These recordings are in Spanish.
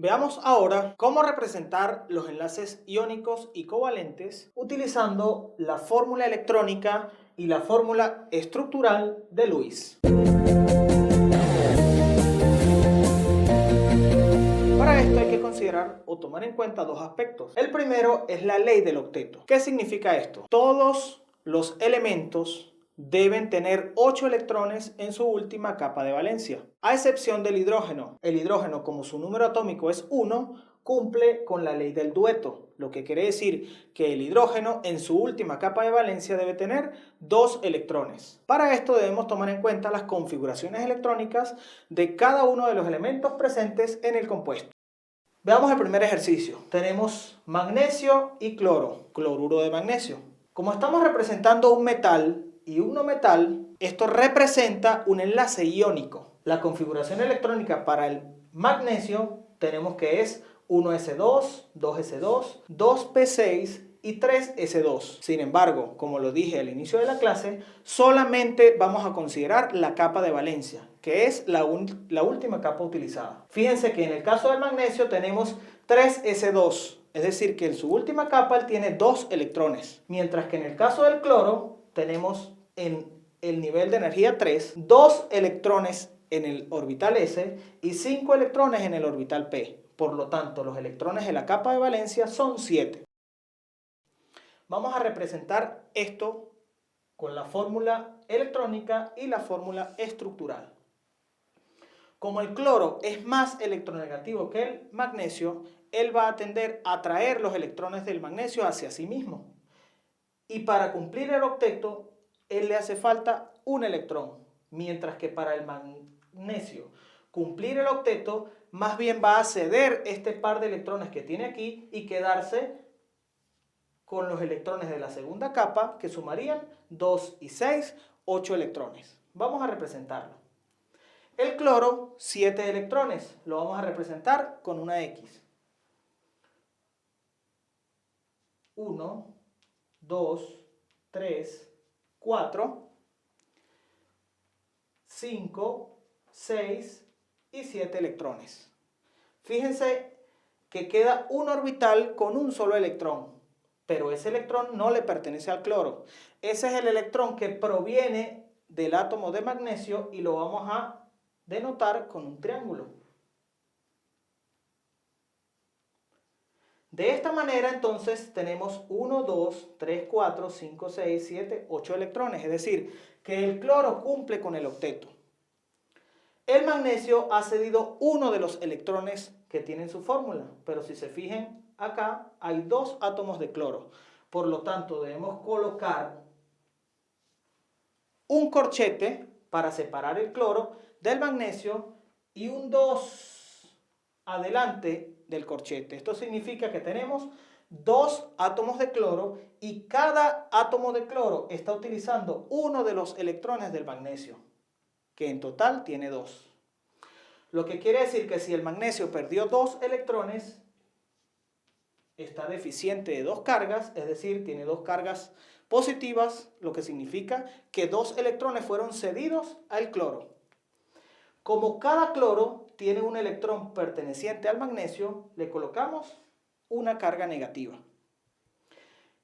Veamos ahora cómo representar los enlaces iónicos y covalentes utilizando la fórmula electrónica y la fórmula estructural de Lewis. Para esto hay que considerar o tomar en cuenta dos aspectos. El primero es la ley del octeto. ¿Qué significa esto? Todos los elementos deben tener 8 electrones en su última capa de valencia, a excepción del hidrógeno. El hidrógeno, como su número atómico es 1, cumple con la ley del dueto, lo que quiere decir que el hidrógeno en su última capa de valencia debe tener 2 electrones. Para esto debemos tomar en cuenta las configuraciones electrónicas de cada uno de los elementos presentes en el compuesto. Veamos el primer ejercicio. Tenemos magnesio y cloro, cloruro de magnesio. Como estamos representando un metal y un no metal, esto representa un enlace iónico. La configuración electrónica para el magnesio tenemos que es 1s2, 2s2, 2p6 y 3s2. Sin embargo, como lo dije al inicio de la clase, solamente vamos a considerar la capa de valencia, que es la última capa utilizada. Fíjense que en el caso del magnesio tenemos 3s2, es decir, que en su última capa él tiene 2 electrones, mientras que en el caso del cloro tenemos en el nivel de energía 3, 2 electrones en el orbital S y 5 electrones en el orbital P. Por lo tanto, los electrones de la capa de valencia son 7. Vamos a representar esto con la fórmula electrónica y la fórmula estructural. Como el cloro es más electronegativo que el magnesio, él va a tender a atraer los electrones del magnesio hacia sí mismo. Y para cumplir el octeto, él le hace falta un electrón, mientras que para el magnesio cumplir el octeto, más bien va a ceder este par de electrones que tiene aquí y quedarse con los electrones de la segunda capa, que sumarían 2 y 6, 8 electrones. Vamos a representarlo. El cloro, 7 electrones, lo vamos a representar con una X. 1, 2, 3, 4, 5, 6 y 7 electrones. Fíjense que queda un orbital con un solo electrón, pero ese electrón no le pertenece al cloro. Ese es el electrón que proviene del átomo de magnesio y lo vamos a denotar con un triángulo. De esta manera entonces tenemos 1, 2, 3, 4, 5, 6, 7, 8 electrones, es decir, que el cloro cumple con el octeto. El magnesio ha cedido uno de los electrones que tiene en su fórmula, pero si se fijan acá hay 2 átomos de cloro. Por lo tanto debemos colocar un corchete para separar el cloro del magnesio y un 2 adelante del corchete. Esto significa que tenemos 2 átomos de cloro y cada átomo de cloro está utilizando uno de los electrones del magnesio, que en total tiene 2. Lo que quiere decir que si el magnesio perdió 2 electrones, está deficiente de 2 cargas, es decir, tiene 2 cargas positivas, lo que significa que 2 electrones fueron cedidos al cloro. Como cada cloro tiene un electrón perteneciente al magnesio, le colocamos una carga negativa.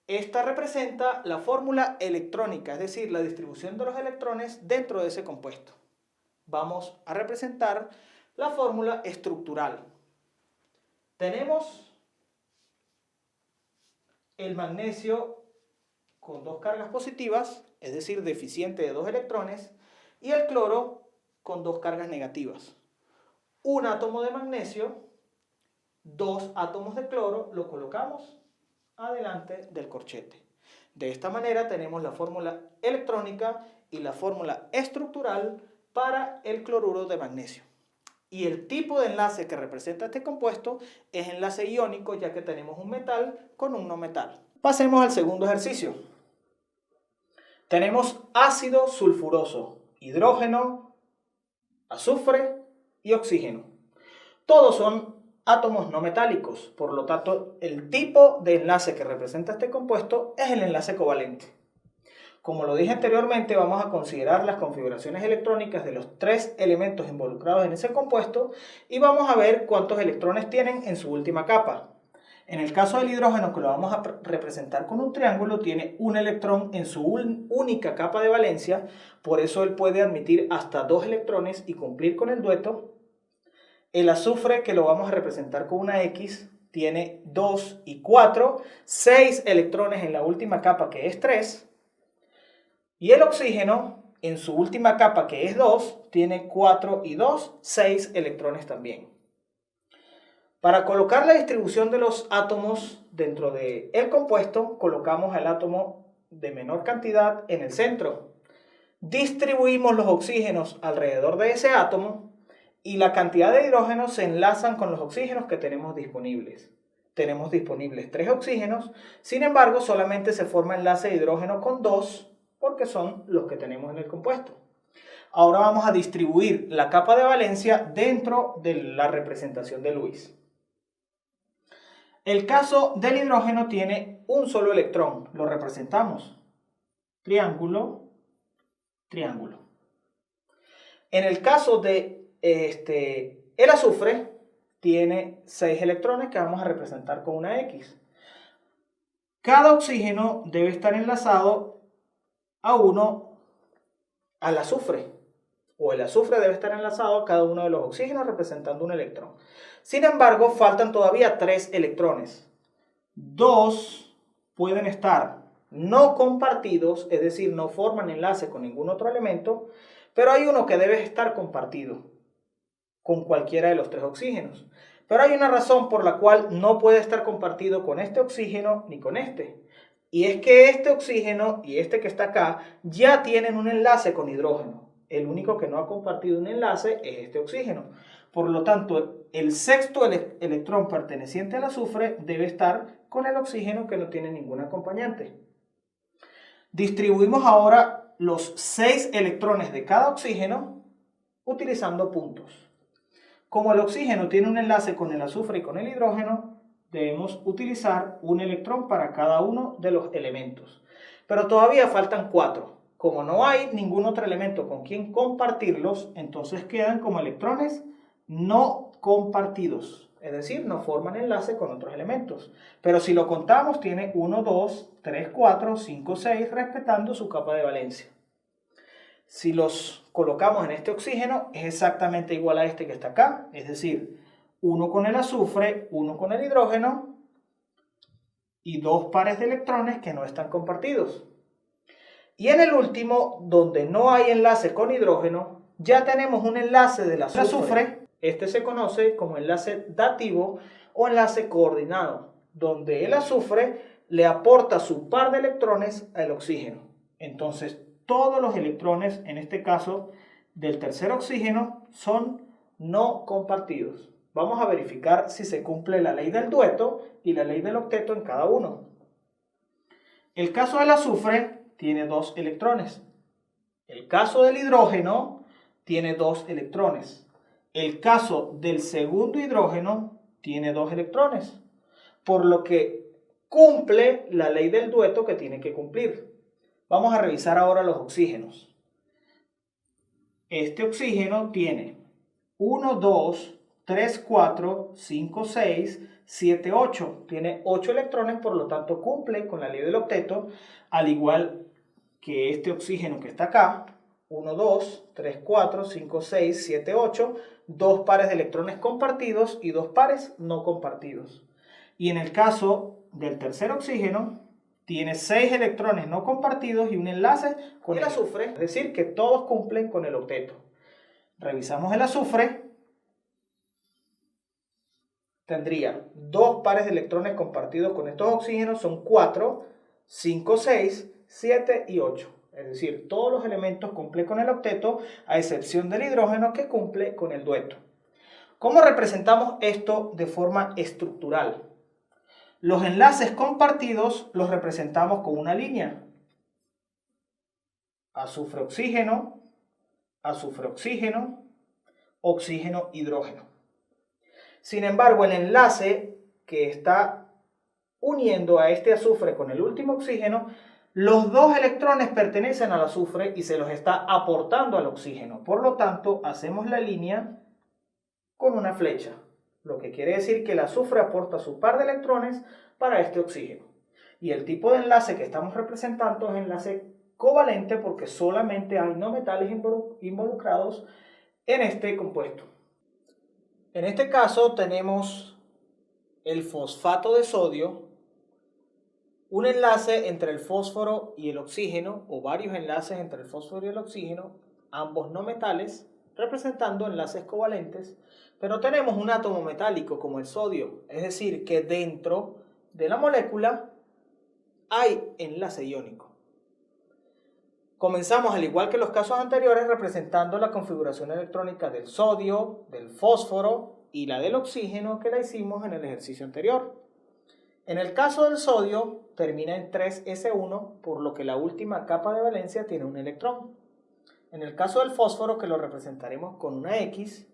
Esta representa la fórmula electrónica, es decir, la distribución de los electrones dentro de ese compuesto. Vamos a representar la fórmula estructural. Tenemos el magnesio con 2 cargas positivas, es decir, deficiente de 2 electrones, y el cloro con 2 cargas negativas. Un átomo de magnesio, 2 átomos de cloro, lo colocamos adelante del corchete. De esta manera tenemos la fórmula electrónica y la fórmula estructural para el cloruro de magnesio. Y el tipo de enlace que representa este compuesto es enlace iónico, ya que tenemos un metal con un no metal. Pasemos al segundo ejercicio. Tenemos ácido sulfuroso, hidrógeno, azufre y oxígeno. Todos son átomos no metálicos, por lo tanto el tipo de enlace que representa este compuesto es el enlace covalente. Como lo dije anteriormente, vamos a considerar las configuraciones electrónicas de los 3 elementos involucrados en ese compuesto y vamos a ver cuántos electrones tienen en su última capa. En el caso del hidrógeno, que lo vamos a representar con un triángulo, tiene un electrón en su única capa de valencia, por eso él puede admitir hasta 2 electrones y cumplir con el dueto. El azufre, que lo vamos a representar con una X, tiene 2 y 4, 6 electrones en la última capa, que es 3. Y el oxígeno, en su última capa, que es 2, tiene 4 y 2, 6 electrones también. Para colocar la distribución de los átomos dentro del compuesto, colocamos el átomo de menor cantidad en el centro. Distribuimos los oxígenos alrededor de ese átomo y la cantidad de hidrógenos se enlazan con los oxígenos que tenemos disponibles. Tenemos disponibles 3 oxígenos, sin embargo, solamente se forma enlace de hidrógeno con 2, porque son los que tenemos en el compuesto. Ahora vamos a distribuir la capa de valencia dentro de la representación de Lewis. El caso del hidrógeno tiene un solo electrón, lo representamos. Triángulo, triángulo. En el caso de el azufre, tiene 6 electrones que vamos a representar con una X. Cada oxígeno debe estar enlazado al azufre, o el azufre debe estar enlazado a cada uno de los oxígenos representando un electrón. Sin embargo, faltan todavía 3 electrones. 2 pueden estar no compartidos, es decir, no forman enlace con ningún otro elemento, pero hay uno que debe estar compartido con cualquiera de los 3 oxígenos. Pero hay una razón por la cual no puede estar compartido con este oxígeno ni con este. Y es que este oxígeno y este que está acá ya tienen un enlace con hidrógeno. El único que no ha compartido un enlace es este oxígeno. Por lo tanto, el sexto electrón perteneciente al azufre debe estar con el oxígeno que no tiene ningún acompañante. Distribuimos ahora los 6 electrones de cada oxígeno utilizando puntos. Como el oxígeno tiene un enlace con el azufre y con el hidrógeno, debemos utilizar un electrón para cada uno de los elementos. Pero todavía faltan 4. Como no hay ningún otro elemento con quien compartirlos, entonces quedan como electrones no compartidos. Es decir, no forman enlace con otros elementos. Pero si lo contamos, tiene 1, 2, 3, 4, 5, 6, respetando su capa de valencia. Si los colocamos en este oxígeno, es exactamente igual a este que está acá. Es decir, 1 con el azufre, 1 con el hidrógeno y 2 pares de electrones que no están compartidos. Y en el último, donde no hay enlace con hidrógeno, ya tenemos un enlace del azufre. Este se conoce como enlace dativo o enlace coordinado, donde el azufre le aporta su par de electrones al oxígeno. Entonces, todos los electrones, en este caso del tercer oxígeno, son no compartidos. Vamos a verificar si se cumple la ley del dueto y la ley del octeto en cada uno. El caso del azufre tiene 2 electrones. El caso del hidrógeno tiene 2 electrones. El caso del segundo hidrógeno tiene 2 electrones, por lo que cumple la ley del dueto que tiene que cumplir. Vamos a revisar ahora los oxígenos. Este oxígeno tiene 1, 2, 3, 4, 5, 6, 7, 8. Tiene 8 electrones, por lo tanto cumple con la ley del octeto, al igual que este oxígeno que está acá. 1, 2, 3, 4, 5, 6, 7, 8. 2 pares de electrones compartidos y 2 pares no compartidos. Y en el caso del tercer oxígeno, tiene 6 electrones no compartidos y un enlace con el azufre, es decir, que todos cumplen con el octeto. Revisamos el azufre. Tendría 2 pares de electrones compartidos con estos oxígenos, son 4, 5, 6, 7 y 8. Es decir, todos los elementos cumplen con el octeto, a excepción del hidrógeno que cumple con el dueto. ¿Cómo representamos esto de forma estructural? Los enlaces compartidos los representamos con una línea. Azufre-oxígeno, azufre-oxígeno, oxígeno-hidrógeno. Sin embargo, el enlace que está uniendo a este azufre con el último oxígeno Los dos electrones pertenecen al azufre y se los está aportando al oxígeno. Por lo tanto, hacemos la línea con una flecha, lo que quiere decir que el azufre aporta su par de electrones para este oxígeno. Y el tipo de enlace que estamos representando es enlace covalente porque solamente hay no metales involucrados en este compuesto. En este caso tenemos el fosfato de sodio, un enlace entre el fósforo y el oxígeno, o varios enlaces entre el fósforo y el oxígeno, ambos no metales, representando enlaces covalentes, pero tenemos un átomo metálico como el sodio, es decir, que dentro de la molécula hay enlace iónico. Comenzamos, al igual que los casos anteriores, representando la configuración electrónica del sodio, del fósforo y la del oxígeno que la hicimos en el ejercicio anterior. En el caso del sodio, termina en 3s1, por lo que la última capa de valencia tiene un electrón. En el caso del fósforo, que lo representaremos con una X,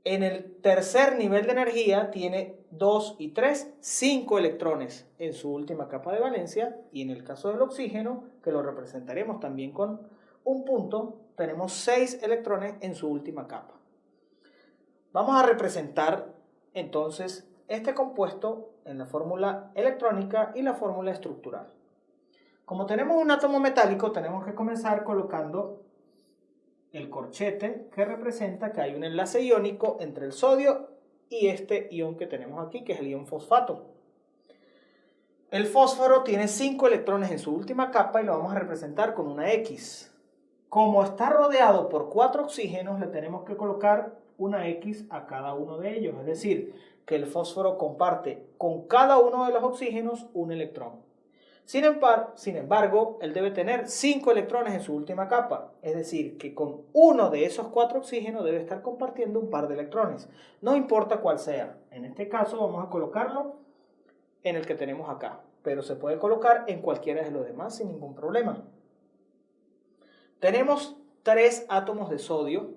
en el tercer nivel de energía tiene 2 y 3, 5 electrones en su última capa de valencia, y en el caso del oxígeno, que lo representaremos también con un punto, tenemos 6 electrones en su última capa. Vamos a representar entonces este compuesto en la fórmula electrónica y la fórmula estructural. Como tenemos un átomo metálico, tenemos que comenzar colocando el corchete, que representa que hay un enlace iónico entre el sodio y este ion que tenemos aquí, que es el ion fosfato. El fósforo tiene 5 electrones en su última capa y lo vamos a representar con una X. Como está rodeado por 4 oxígenos, le tenemos que colocar una X a cada uno de ellos, es decir, que el fósforo comparte con cada uno de los oxígenos un electrón. Sin embargo, él debe tener 5 electrones en su última capa, es decir, que con uno de esos 4 oxígenos debe estar compartiendo un par de electrones, no importa cuál sea. En este caso vamos a colocarlo en el que tenemos acá, pero se puede colocar en cualquiera de los demás sin ningún problema. Tenemos 3 átomos de sodio,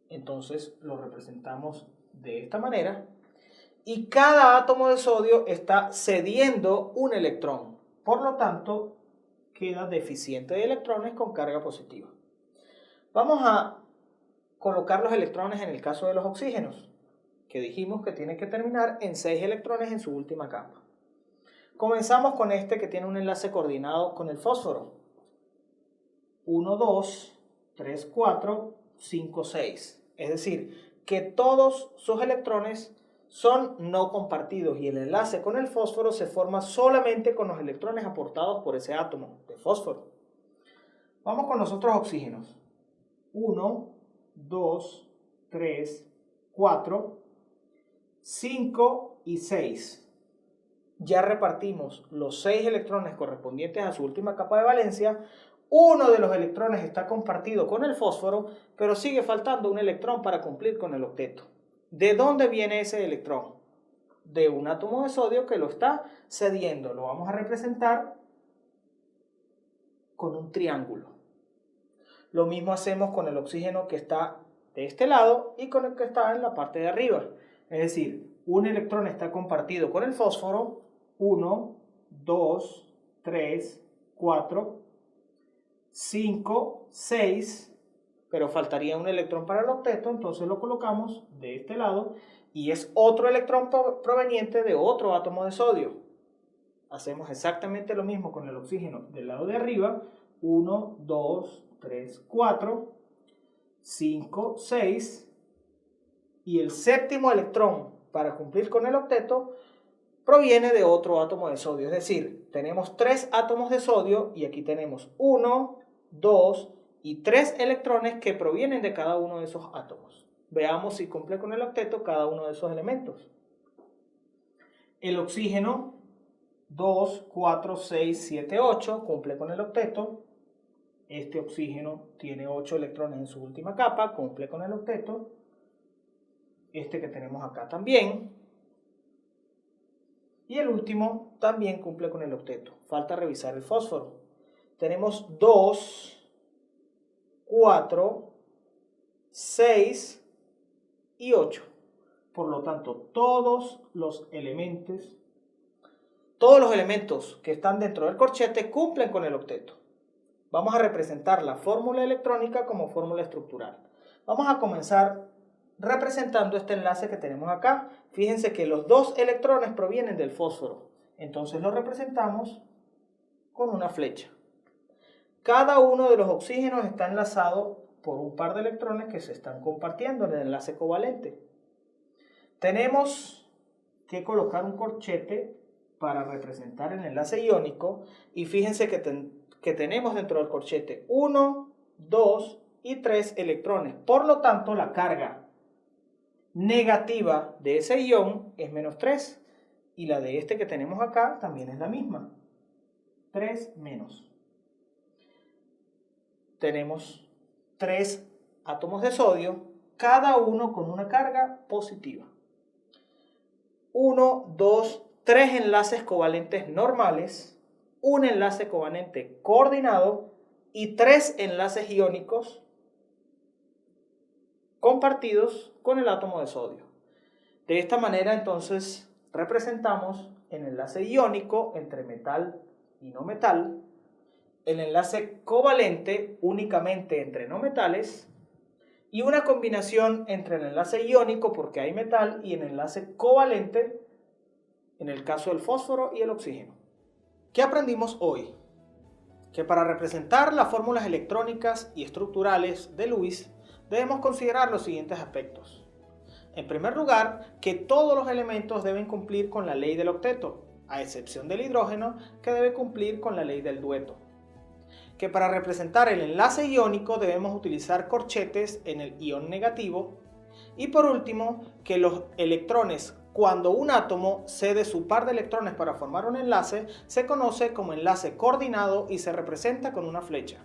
entonces lo representamos de esta manera. Y cada átomo de sodio está cediendo un electrón. Por lo tanto, queda deficiente de electrones con carga positiva. Vamos a colocar los electrones en el caso de los oxígenos, que dijimos que tiene que terminar en 6 electrones en su última capa. Comenzamos con este que tiene un enlace coordinado con el fósforo. 1, 2, 3, 4, 5, 6. Es decir, que todos sus electrones son no compartidos y el enlace con el fósforo se forma solamente con los electrones aportados por ese átomo de fósforo. Vamos con los otros oxígenos. 1, 2, 3, 4, 5 y 6. Ya repartimos los 6 electrones correspondientes a su última capa de valencia. Uno de los electrones está compartido con el fósforo, pero sigue faltando un electrón para cumplir con el octeto. ¿De dónde viene ese electrón? De un átomo de sodio que lo está cediendo. Lo vamos a representar con un triángulo. Lo mismo hacemos con el oxígeno que está de este lado y con el que está en la parte de arriba. Es decir, un electrón está compartido con el fósforo. 1, 2, 3, 4, 5, 6. Pero faltaría un electrón para el octeto, entonces lo colocamos de este lado y es otro electrón proveniente de otro átomo de sodio. Hacemos exactamente lo mismo con el oxígeno del lado de arriba. 1, 2, 3, 4, 5, 6 y el séptimo electrón para cumplir con el octeto proviene de otro átomo de sodio. Es decir, tenemos 3 átomos de sodio y aquí tenemos 1, 2 y 3 electrones que provienen de cada uno de esos átomos. Veamos si cumple con el octeto cada uno de esos elementos. El oxígeno 2, 4, 6, 7, 8 cumple con el octeto. Este oxígeno tiene 8 electrones en su última capa, cumple con el octeto. Este que tenemos acá también. Y el último también cumple con el octeto. Falta revisar el fósforo. Tenemos 2, 4, 6 y 8. Por lo tanto, todos los elementos Todos los elementos que están dentro del corchete cumplen con el octeto. Vamos a representar la fórmula electrónica como fórmula estructural. Vamos a comenzar representando este enlace que tenemos acá. Fíjense que los dos electrones provienen del fósforo. Entonces lo representamos con una flecha. Cada uno de los oxígenos está enlazado por un par de electrones que se están compartiendo en el enlace covalente. Tenemos que colocar un corchete para representar el enlace iónico y fíjense que tenemos dentro del corchete 1, 2 y 3 electrones. Por lo tanto, la carga negativa de ese ion es menos 3 y la de este que tenemos acá también es la misma, 3 menos. Tenemos 3 átomos de sodio, cada uno con una carga positiva. 1, 2, 3 enlaces covalentes normales, un enlace covalente coordinado y 3 enlaces iónicos compartidos con el átomo de sodio. De esta manera entonces representamos el enlace iónico entre metal y no metal, el enlace covalente únicamente entre no metales y una combinación entre el enlace iónico porque hay metal y el enlace covalente en el caso del fósforo y el oxígeno. ¿Qué aprendimos hoy? Que para representar las fórmulas electrónicas y estructurales de Lewis debemos considerar los siguientes aspectos. En primer lugar, que todos los elementos deben cumplir con la ley del octeto, a excepción del hidrógeno, que debe cumplir con la ley del dueto. Que para representar el enlace iónico debemos utilizar corchetes en el ion negativo. Y por último, que los electrones, cuando un átomo cede su par de electrones para formar un enlace, se conoce como enlace coordinado y se representa con una flecha.